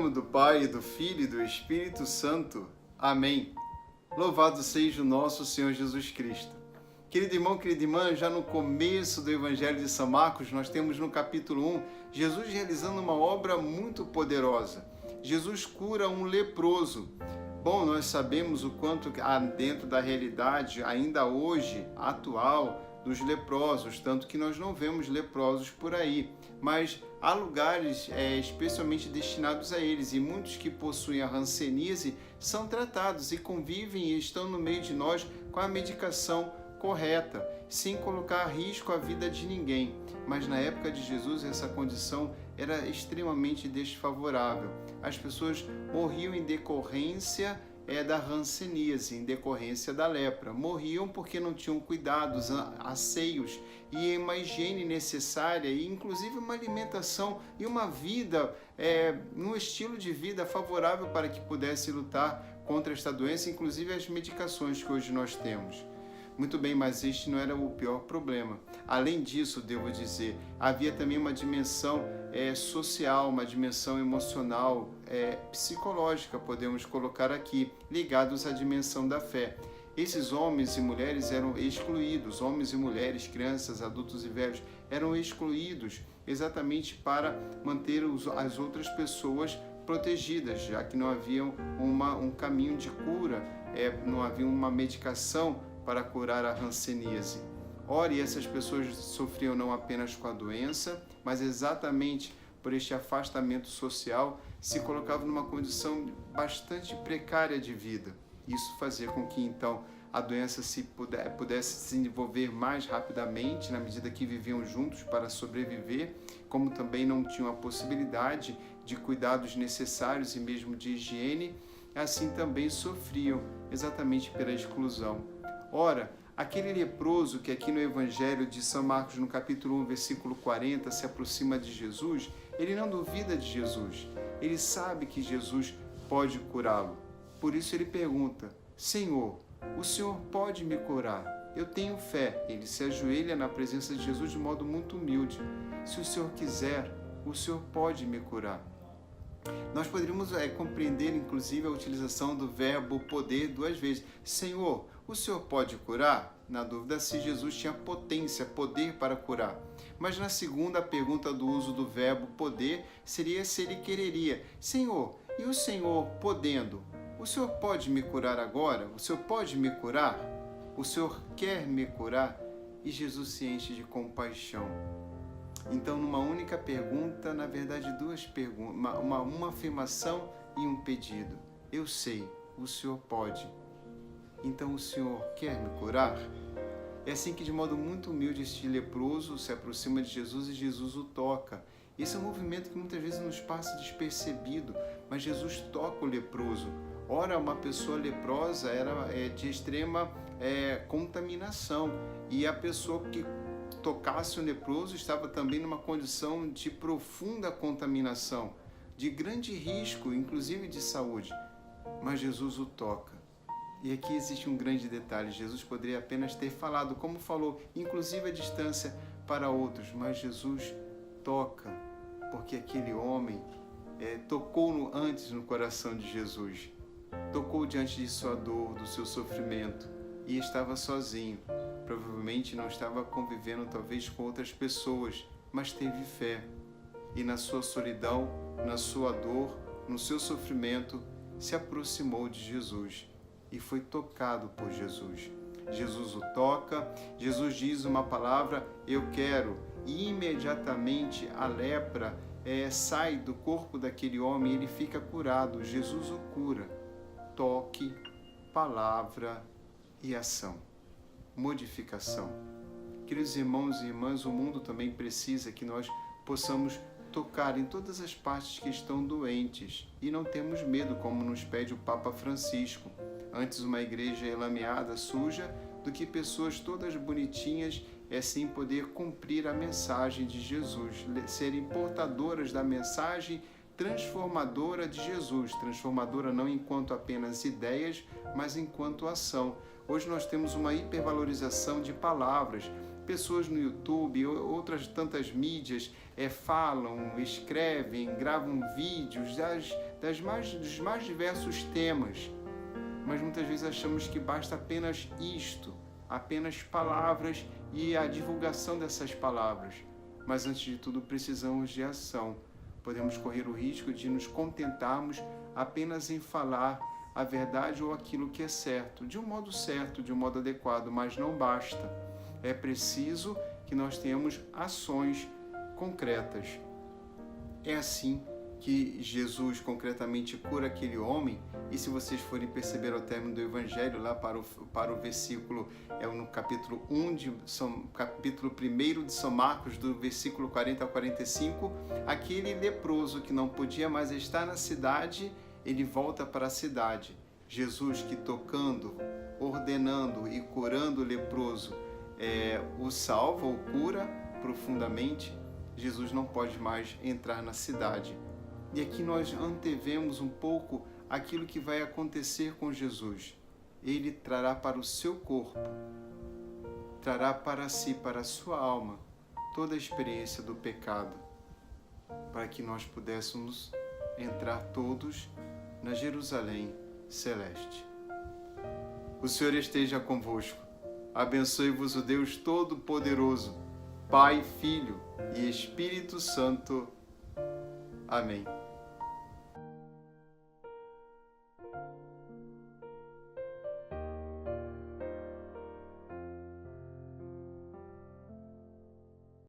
nome do Pai, do Filho e do Espírito Santo. Amém. Louvado seja o nosso Senhor Jesus Cristo. Querido irmão, querida irmã, já no começo do Evangelho de São Marcos, nós temos no capítulo 1, Jesus realizando uma obra muito poderosa. Jesus cura um leproso. Bom, nós sabemos o quanto há dentro da realidade, ainda hoje, atual, dos leprosos, tanto que nós não vemos leprosos por aí, mas há lugares especialmente destinados a eles, e muitos que possuem a hanseníase são tratados e convivem e estão no meio de nós com a medicação correta, sem colocar a risco a vida de ninguém. Mas na época de Jesus essa condição era extremamente desfavorável. As pessoas morriam em decorrência da hanseníase, em decorrência da lepra. Morriam porque não tinham cuidados, asseios e uma higiene necessária, e inclusive uma alimentação e uma vida, um estilo de vida favorável para que pudesse lutar contra esta doença, inclusive as medicações que hoje nós temos. Muito bem, mas este não era o pior problema. Além disso, devo dizer, havia também uma dimensão social, uma dimensão emocional, psicológica, podemos colocar aqui, ligados à dimensão da fé. Esses homens e mulheres eram excluídos, homens e mulheres, crianças, adultos e velhos, eram excluídos exatamente para manter as outras pessoas protegidas, já que não havia um caminho de cura, não havia uma medicação para curar a hanseníase. Ora, e essas pessoas sofriam não apenas com a doença, mas exatamente por este afastamento social, se colocavam numa condição bastante precária de vida. Isso fazia com que, então, a doença pudesse se desenvolver mais rapidamente, na medida que viviam juntos para sobreviver, como também não tinham a possibilidade de cuidados necessários e mesmo de higiene, assim também sofriam exatamente pela exclusão. Ora, aquele leproso que aqui no Evangelho de São Marcos, no capítulo 1, versículo 40, se aproxima de Jesus, ele não duvida de Jesus. Ele sabe que Jesus pode curá-lo. Por isso ele pergunta: Senhor, o Senhor pode me curar? Eu tenho fé. Ele se ajoelha na presença de Jesus de modo muito humilde. Se o Senhor quiser, o Senhor pode me curar. Nós poderíamos compreender, inclusive, a utilização do verbo poder duas vezes. Senhor, o Senhor pode curar? Na dúvida se Jesus tinha potência, poder para curar. Mas na segunda pergunta do uso do verbo poder, seria se ele quereria. Senhor, e o Senhor podendo? O Senhor pode me curar agora? O Senhor pode me curar? O Senhor quer me curar? E Jesus se enche de compaixão. Então, numa única pergunta, na verdade, duas perguntas, uma afirmação e um pedido. Eu sei, o Senhor pode. Então, o Senhor quer me curar? É assim que, de modo muito humilde, este leproso se aproxima de Jesus e Jesus o toca. Esse é um movimento que muitas vezes nos passa despercebido, mas Jesus toca o leproso. Ora, uma pessoa leprosa era de extrema contaminação, e a pessoa que tocasse o leproso estava também numa condição de profunda contaminação, de grande risco, inclusive de saúde. Mas Jesus o toca. E aqui existe um grande detalhe: Jesus poderia apenas ter falado, como falou, inclusive à distância para outros, mas Jesus toca, porque aquele homem tocou antes no coração de Jesus, tocou diante de sua dor, do seu sofrimento, e estava sozinho. Provavelmente não estava convivendo talvez com outras pessoas, mas teve fé. E na sua solidão, na sua dor, no seu sofrimento, se aproximou de Jesus e foi tocado por Jesus. Jesus o toca, Jesus diz uma palavra, eu quero, e imediatamente a lepra sai do corpo daquele homem e ele fica curado. Jesus o cura. Toque, palavra e ação. Modificação. Queridos irmãos e irmãs, o mundo também precisa que nós possamos tocar em todas as partes que estão doentes, e não temos medo, como nos pede o Papa Francisco. Antes uma igreja lameada, suja, do que pessoas todas bonitinhas sem poder cumprir a mensagem de Jesus, serem portadoras da mensagem transformadora de Jesus, transformadora não enquanto apenas ideias, mas enquanto ação. Hoje nós temos uma hipervalorização de palavras, pessoas no YouTube, outras tantas mídias falam, escrevem, gravam vídeos dos mais diversos temas, mas muitas vezes achamos que basta apenas isto, apenas palavras e a divulgação dessas palavras. Mas antes de tudo precisamos de ação. Podemos correr o risco de nos contentarmos apenas em falar a verdade ou aquilo que é certo, de um modo adequado, mas não basta. É preciso que nós tenhamos ações concretas. É assim que Jesus concretamente cura aquele homem, e se vocês forem perceber ao término do Evangelho, lá para o versículo, no capítulo 1 capítulo 1 de São Marcos, do versículo 40 ao 45, aquele leproso que não podia mais estar na cidade, ele volta para a cidade. Jesus, que tocando, ordenando e curando o leproso, o salva, o cura profundamente. Jesus não pode mais entrar na cidade. E aqui nós antevemos um pouco aquilo que vai acontecer com Jesus. Ele trará para o seu corpo, trará para si, para a sua alma, toda a experiência do pecado, para que nós pudéssemos entrar todos na Jerusalém celeste. O Senhor esteja convosco. Abençoe-vos o Deus Todo-Poderoso, Pai, Filho e Espírito Santo. Amém.